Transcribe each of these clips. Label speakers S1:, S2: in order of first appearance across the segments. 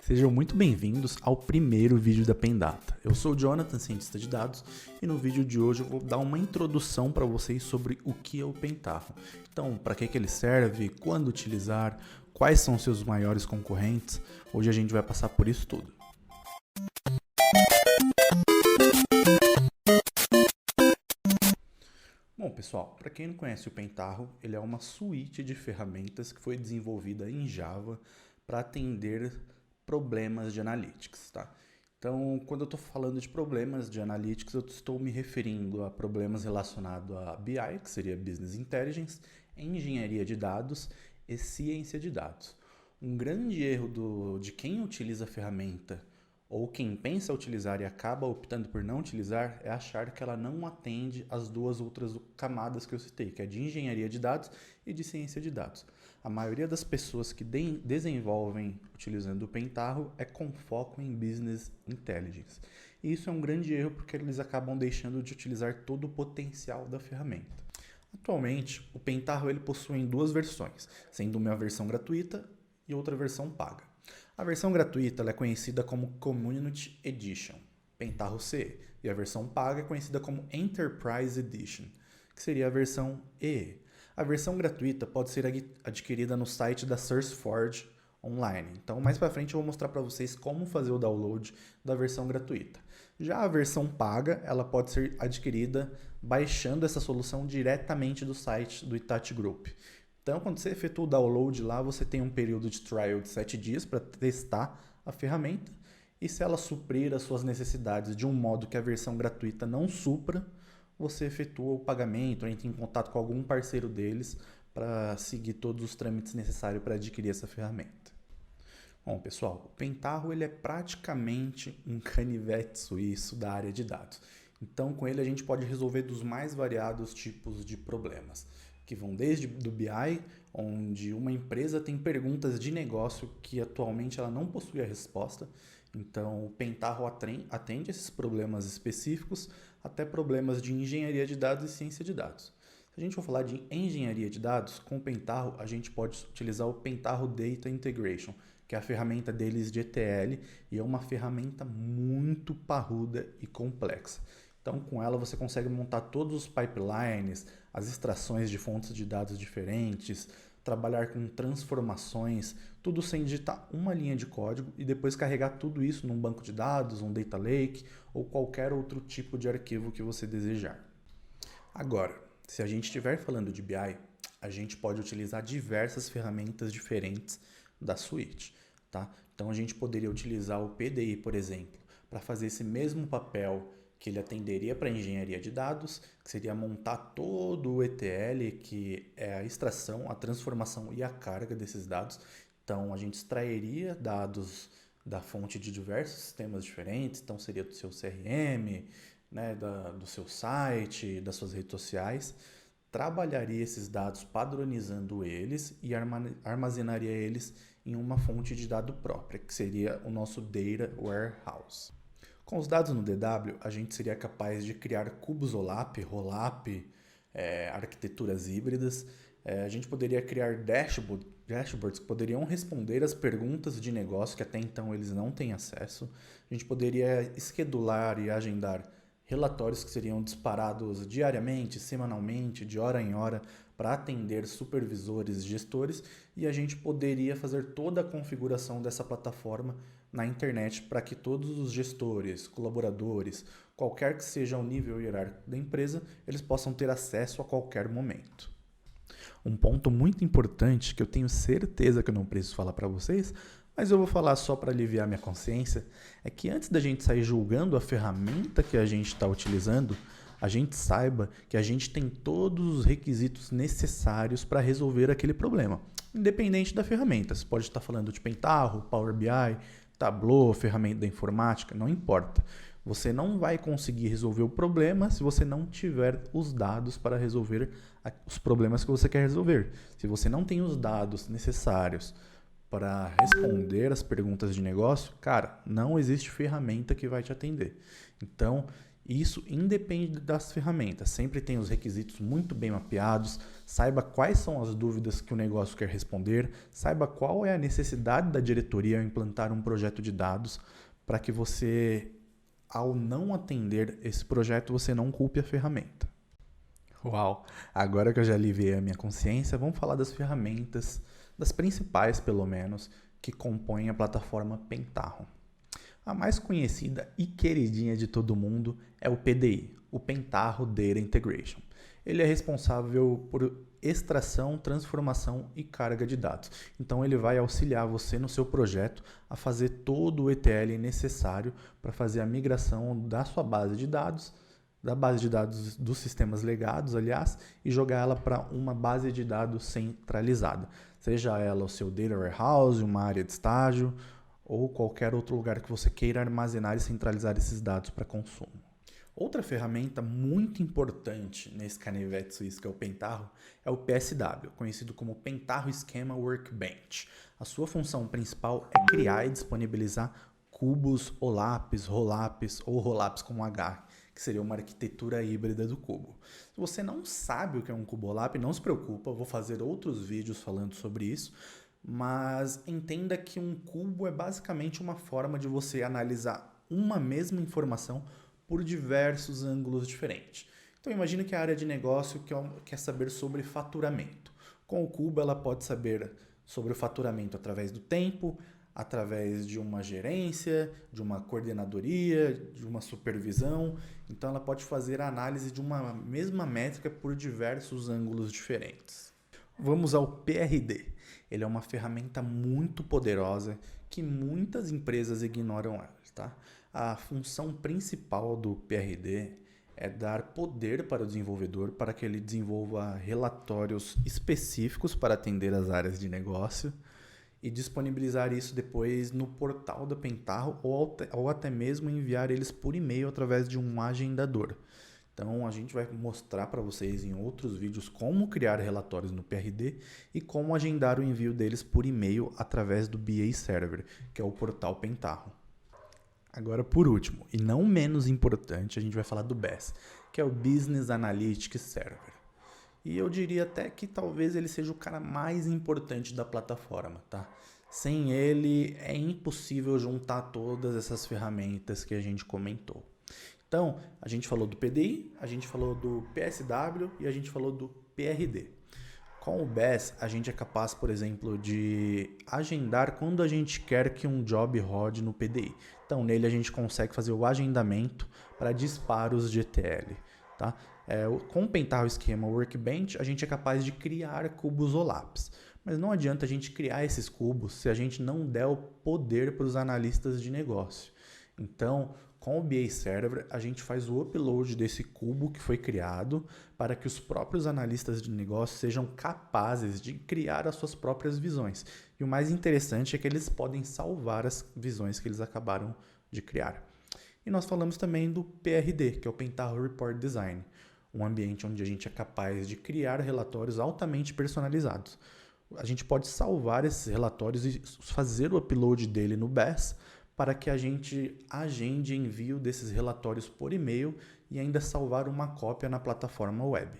S1: Sejam muito bem-vindos ao primeiro vídeo da Pendata. Eu sou o Jonathan, cientista de dados, e no vídeo de hoje eu vou dar uma introdução para vocês sobre o que é o Pentaho. Então, para que ele serve, quando utilizar, quais são seus maiores concorrentes, hoje a gente vai passar por isso tudo. Bom, pessoal, para quem não conhece o Pentaho, ele é uma suíte de ferramentas que foi desenvolvida em Java para atender problemas de analytics, tá? Então, quando eu estou falando de problemas de analytics, eu estou me referindo a problemas relacionados a BI, que seria Business Intelligence, engenharia de dados e ciência de dados. Um grande erro de quem utiliza a ferramenta ou quem pensa utilizar e acaba optando por não utilizar é achar que ela não atende as duas outras camadas que eu citei, que é de engenharia de dados e de ciência de dados. A maioria das pessoas que desenvolvem utilizando o Pentaho é com foco em Business Intelligence. E isso é um grande erro porque eles acabam deixando de utilizar todo o potencial da ferramenta. Atualmente, o Pentaho ele possui duas versões, sendo uma versão gratuita e outra versão paga. A versão gratuita ela é conhecida como Community Edition, Pentaho CE, e a versão paga é conhecida como Enterprise Edition, que seria a versão EE. A versão gratuita pode ser adquirida no site da SourceForge online. Então, mais para frente eu vou mostrar para vocês como fazer o download da versão gratuita. Já a versão paga, ela pode ser adquirida baixando essa solução diretamente do site do Hitachi Group. Então, quando você efetua o download lá, você tem um período de trial de 7 dias para testar a ferramenta. E se ela suprir as suas necessidades de um modo que a versão gratuita não supra, você efetua o pagamento, entra em contato com algum parceiro deles para seguir todos os trâmites necessários para adquirir essa ferramenta. Bom, pessoal, o Pentaho ele é praticamente um canivete suíço da área de dados. Então, com ele a gente pode resolver dos mais variados tipos de problemas, que vão desde do BI, onde uma empresa tem perguntas de negócio que atualmente ela não possui a resposta. Então, o Pentaho atende esses problemas específicos até problemas de engenharia de dados e ciência de dados. Se a gente for falar de engenharia de dados, com o Pentaho a gente pode utilizar o Pentaho Data Integration, que é a ferramenta deles de ETL e é uma ferramenta muito parruda e complexa. Então, com ela você consegue montar todos os pipelines, as extrações de fontes de dados diferentes, trabalhar com transformações, tudo sem digitar uma linha de código e depois carregar tudo isso num banco de dados, um data lake ou qualquer outro tipo de arquivo que você desejar. Agora, se a gente estiver falando de BI, a gente pode utilizar diversas ferramentas diferentes da suíte, tá? Então, a gente poderia utilizar o PDI, por exemplo, para fazer esse mesmo papel que ele atenderia para a engenharia de dados, que seria montar todo o ETL, que é a extração, a transformação e a carga desses dados. Então, a gente extrairia dados da fonte de diversos sistemas diferentes, então seria do seu CRM, né, do seu site, das suas redes sociais, trabalharia esses dados padronizando eles e armazenaria eles em uma fonte de dado própria, que seria o nosso Data Warehouse. Com os dados no DW, a gente seria capaz de criar cubos OLAP, ROLAP, arquiteturas híbridas. A gente poderia criar dashboards que poderiam responder as perguntas de negócio que até então eles não têm acesso. A gente poderia schedular e agendar relatórios que seriam disparados diariamente, semanalmente, de hora em hora, para atender supervisores e gestores, e a gente poderia fazer toda a configuração dessa plataforma na internet para que todos os gestores, colaboradores, qualquer que seja o nível hierárquico da empresa, eles possam ter acesso a qualquer momento. Um ponto muito importante que eu tenho certeza que eu não preciso falar para vocês, mas eu vou falar só para aliviar minha consciência, é que antes da gente sair julgando a ferramenta que a gente está utilizando, a gente saiba que a gente tem todos os requisitos necessários para resolver aquele problema, independente da ferramenta. Você pode estar falando de Pentaho, Power BI, Tableau, ferramenta da informática, não importa. Você não vai conseguir resolver o problema se você não tiver os dados para resolver os problemas que você quer resolver. Se você não tem os dados necessários para responder as perguntas de negócio, cara, não existe ferramenta que vai te atender. Então, E isso independe das ferramentas. Sempre tem os requisitos muito bem mapeados, saiba quais são as dúvidas que o negócio quer responder, saiba qual é a necessidade da diretoria ao implantar um projeto de dados, para que você, ao não atender esse projeto, você não culpe a ferramenta. Uau! Agora que eu já aliviei a minha consciência, vamos falar das ferramentas, das principais pelo menos, que compõem a plataforma Pentaho. A mais conhecida e queridinha de todo mundo é o PDI, o Pentaho Data Integration. Ele é responsável por extração, transformação e carga de dados. Então ele vai auxiliar você no seu projeto a fazer todo o ETL necessário para fazer a migração da sua base de dados, da base de dados dos sistemas legados, aliás, e jogar ela para uma base de dados centralizada. Seja ela o seu data warehouse, uma área de estágio, ou qualquer outro lugar que você queira armazenar e centralizar esses dados para consumo. Outra ferramenta muito importante nesse canivete suíço que é o Pentaho é o PSW, conhecido como Pentaho Schema Workbench. A sua função principal é criar e disponibilizar cubos OLAPs, ROLAPs ou ROLAPs com H, que seria uma arquitetura híbrida do cubo. Se você não sabe o que é um cubo OLAP, não se preocupa, eu vou fazer outros vídeos falando sobre isso, mas entenda que um cubo é basicamente uma forma de você analisar uma mesma informação por diversos ângulos diferentes. Então imagine que a área de negócio quer saber sobre faturamento. Com o cubo ela pode saber sobre o faturamento através do tempo, através de uma gerência, de uma coordenadoria, de uma supervisão. Então ela pode fazer a análise de uma mesma métrica por diversos ângulos diferentes. Vamos ao PRD. Ele é uma ferramenta muito poderosa que muitas empresas ignoram ela, tá? A função principal do PRD é dar poder para o desenvolvedor para que ele desenvolva relatórios específicos para atender as áreas de negócio e disponibilizar isso depois no portal da Pentaho ou até mesmo enviar eles por e-mail através de um agendador. Então a gente vai mostrar para vocês em outros vídeos como criar relatórios no PRD e como agendar o envio deles por e-mail através do BA Server, que é o portal Pentaho. Agora, por último, e não menos importante, a gente vai falar do BAS, que é o Business Analytics Server. E eu diria até que talvez ele seja o cara mais importante da plataforma, tá? Sem ele é impossível juntar todas essas ferramentas que a gente comentou. Então, a gente falou do PDI, a gente falou do PSW e a gente falou do PRD. Com o BAS, a gente é capaz, por exemplo, de agendar quando a gente quer que um job rode no PDI. Então, nele a gente consegue fazer o agendamento para disparos de ETL. Tá? Com o Pentaho Schema Workbench, a gente é capaz de criar cubos OLAPs. Mas não adianta a gente criar esses cubos se a gente não der o poder para os analistas de negócio. Então, com o BA Server, a gente faz o upload desse cubo que foi criado para que os próprios analistas de negócio sejam capazes de criar as suas próprias visões. E o mais interessante é que eles podem salvar as visões que eles acabaram de criar. E nós falamos também do PRD, que é o Pentaho Report Design, um ambiente onde a gente é capaz de criar relatórios altamente personalizados. A gente pode salvar esses relatórios e fazer o upload dele no BAS, para que a gente agende envio desses relatórios por e-mail e ainda salvar uma cópia na plataforma web.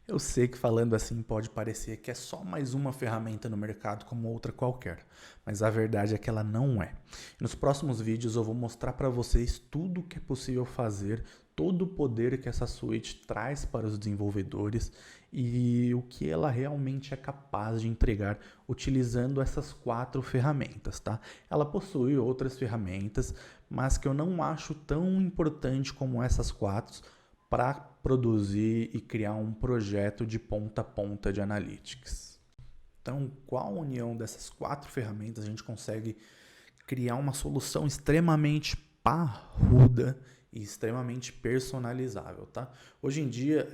S1: Eu sei que falando assim pode parecer que é só mais uma ferramenta no mercado como outra qualquer, mas a verdade é que ela não é. Nos próximos vídeos eu vou mostrar para vocês tudo o que é possível fazer, todo o poder que essa suíte traz para os desenvolvedores e o que ela realmente é capaz de entregar utilizando essas 4 ferramentas, tá? Ela possui outras ferramentas, mas que eu não acho tão importante como essas 4 para produzir e criar um projeto de ponta a ponta de analytics. Então, com a união dessas 4 ferramentas, a gente consegue criar uma solução extremamente parruda e extremamente personalizável, tá? Hoje em dia,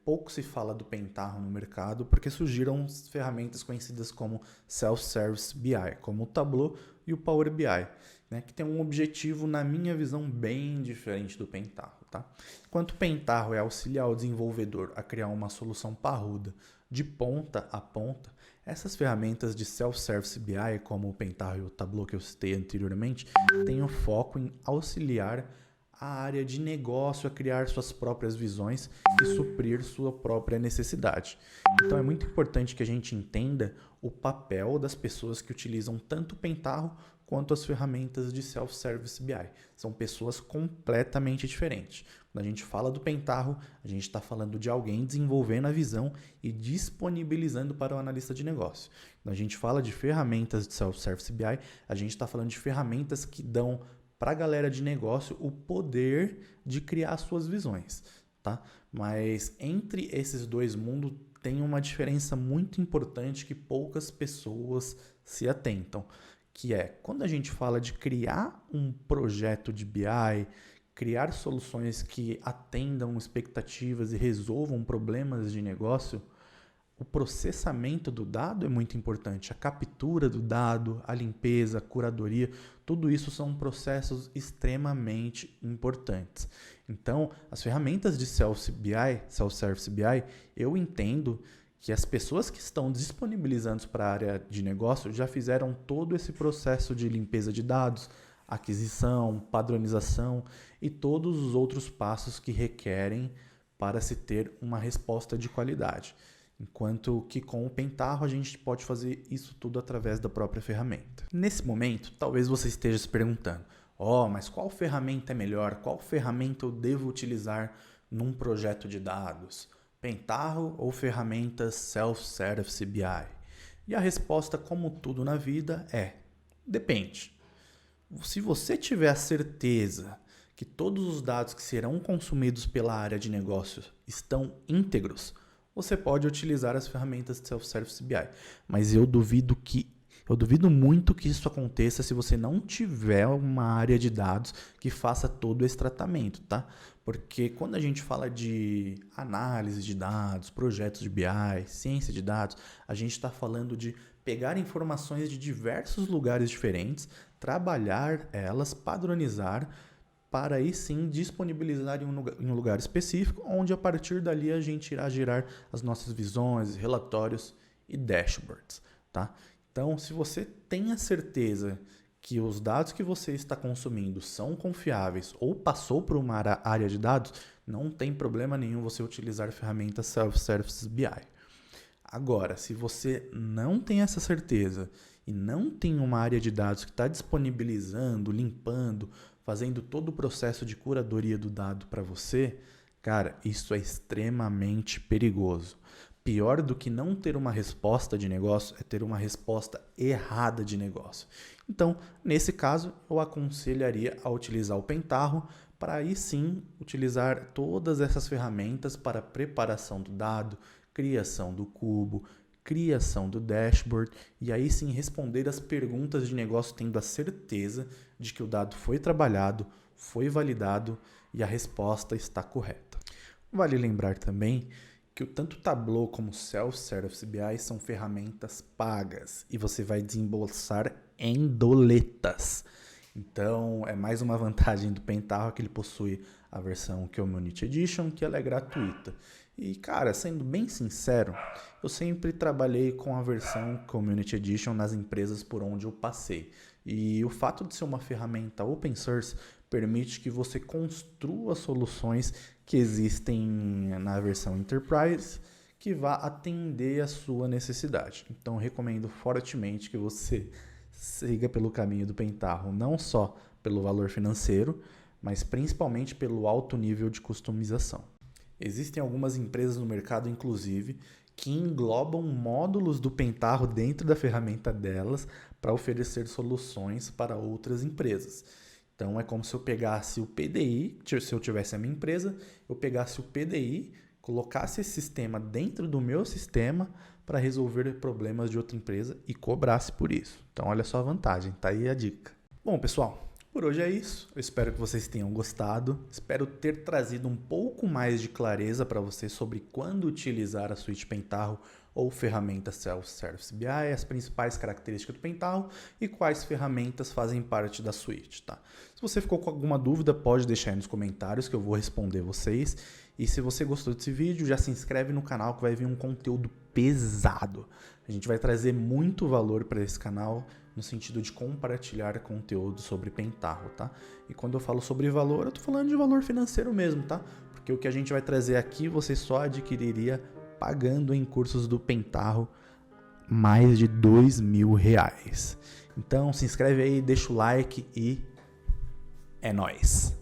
S1: pouco se fala do Pentaho no mercado porque surgiram ferramentas conhecidas como Self-Service BI, como o Tableau e o Power BI, né, que tem um objetivo, na minha visão, bem diferente do Pentaho. Tá? Enquanto o Pentaho é auxiliar o desenvolvedor a criar uma solução parruda de ponta a ponta, essas ferramentas de Self-Service BI, como o Pentaho e o Tableau que eu citei anteriormente, têm o foco em auxiliar a área de negócio a criar suas próprias visões e suprir sua própria necessidade. Então é muito importante que a gente entenda o papel das pessoas que utilizam tanto o Pentaho quanto as ferramentas de Self-Service BI. São pessoas completamente diferentes. Quando a gente fala do Pentaho, a gente está falando de alguém desenvolvendo a visão e disponibilizando para o analista de negócio. Quando a gente fala de ferramentas de Self-Service BI, a gente está falando de ferramentas que dão para a galera de negócio o poder de criar suas visões, tá? Mas entre esses dois mundos tem uma diferença muito importante que poucas pessoas se atentam, que é quando a gente fala de criar um projeto de BI, criar soluções que atendam expectativas e resolvam problemas de negócio, o processamento do dado é muito importante. A captura do dado, a limpeza, a curadoria, tudo isso são processos extremamente importantes. Então, as ferramentas de Self-Service BI, eu entendo que as pessoas que estão disponibilizando para a área de negócio já fizeram todo esse processo de limpeza de dados, aquisição, padronização e todos os outros passos que requerem para se ter uma resposta de qualidade. Enquanto que com o Pentaho a gente pode fazer isso tudo através da própria ferramenta. Nesse momento, talvez você esteja se perguntando, mas qual ferramenta é melhor? Qual ferramenta eu devo utilizar num projeto de dados? Pentaho ou ferramentas Self-Service BI? E a resposta, como tudo na vida, é: depende. Se você tiver a certeza que todos os dados que serão consumidos pela área de negócios estão íntegros, você pode utilizar as ferramentas de Self-Service BI. Mas eu duvido muito que isso aconteça se você não tiver uma área de dados que faça todo esse tratamento, tá? Porque quando a gente fala de análise de dados, projetos de BI, ciência de dados, a gente está falando de pegar informações de diversos lugares diferentes, trabalhar elas, padronizar, para aí sim disponibilizar em um lugar específico, onde a partir dali a gente irá gerar as nossas visões, relatórios e dashboards, tá? Então, se você tem a certeza que os dados que você está consumindo são confiáveis ou passou por uma área de dados, não tem problema nenhum você utilizar a ferramenta Self-Service BI. Agora, se você não tem essa certeza e não tem uma área de dados que está disponibilizando, limpando, fazendo todo o processo de curadoria do dado para você, cara, isso é extremamente perigoso. Pior do que não ter uma resposta de negócio é ter uma resposta errada de negócio. Então, nesse caso, eu aconselharia a utilizar o Pentaho para aí sim utilizar todas essas ferramentas para preparação do dado, criação do cubo, criação do dashboard e aí sim responder as perguntas de negócio tendo a certeza de que o dado foi trabalhado, foi validado e a resposta está correta. Vale lembrar também que tanto o Tableau como o Self-Service BI são ferramentas pagas e você vai desembolsar em doletas. Então, é mais uma vantagem do Pentaho que ele possui a versão Community Edition, que ela é gratuita. E, cara, sendo bem sincero, eu sempre trabalhei com a versão Community Edition nas empresas por onde eu passei. E o fato de ser uma ferramenta open source permite que você construa soluções que existem na versão Enterprise que vá atender a sua necessidade. Então, recomendo fortemente que você siga pelo caminho do Pentaho, não só pelo valor financeiro, mas principalmente pelo alto nível de customização. Existem algumas empresas no mercado, inclusive, que englobam módulos do Pentaho dentro da ferramenta delas para oferecer soluções para outras empresas. Então, é como se eu pegasse o PDI, se eu tivesse a minha empresa, eu pegasse o PDI, colocasse esse sistema dentro do meu sistema para resolver problemas de outra empresa e cobrasse por isso. Então, olha só a vantagem, tá aí a dica. Bom, pessoal, por hoje é isso. Eu espero que vocês tenham gostado. Espero ter trazido um pouco mais de clareza para você sobre quando utilizar a suíte Pentaho ou ferramenta Self-Service BI, as principais características do Pentaho e quais ferramentas fazem parte da suíte, tá? Se você ficou com alguma dúvida, pode deixar aí nos comentários que eu vou responder vocês. E se você gostou desse vídeo, já se inscreve no canal que vai vir um conteúdo pesado. A gente vai trazer muito valor para esse canal no sentido de compartilhar conteúdo sobre Pentaho, tá? E quando eu falo sobre valor, eu tô falando de valor financeiro mesmo, tá? Porque o que a gente vai trazer aqui, você só adquiriria pagando em cursos do Pentaho mais de R$2.000. Então se inscreve aí, deixa o like e é nóis!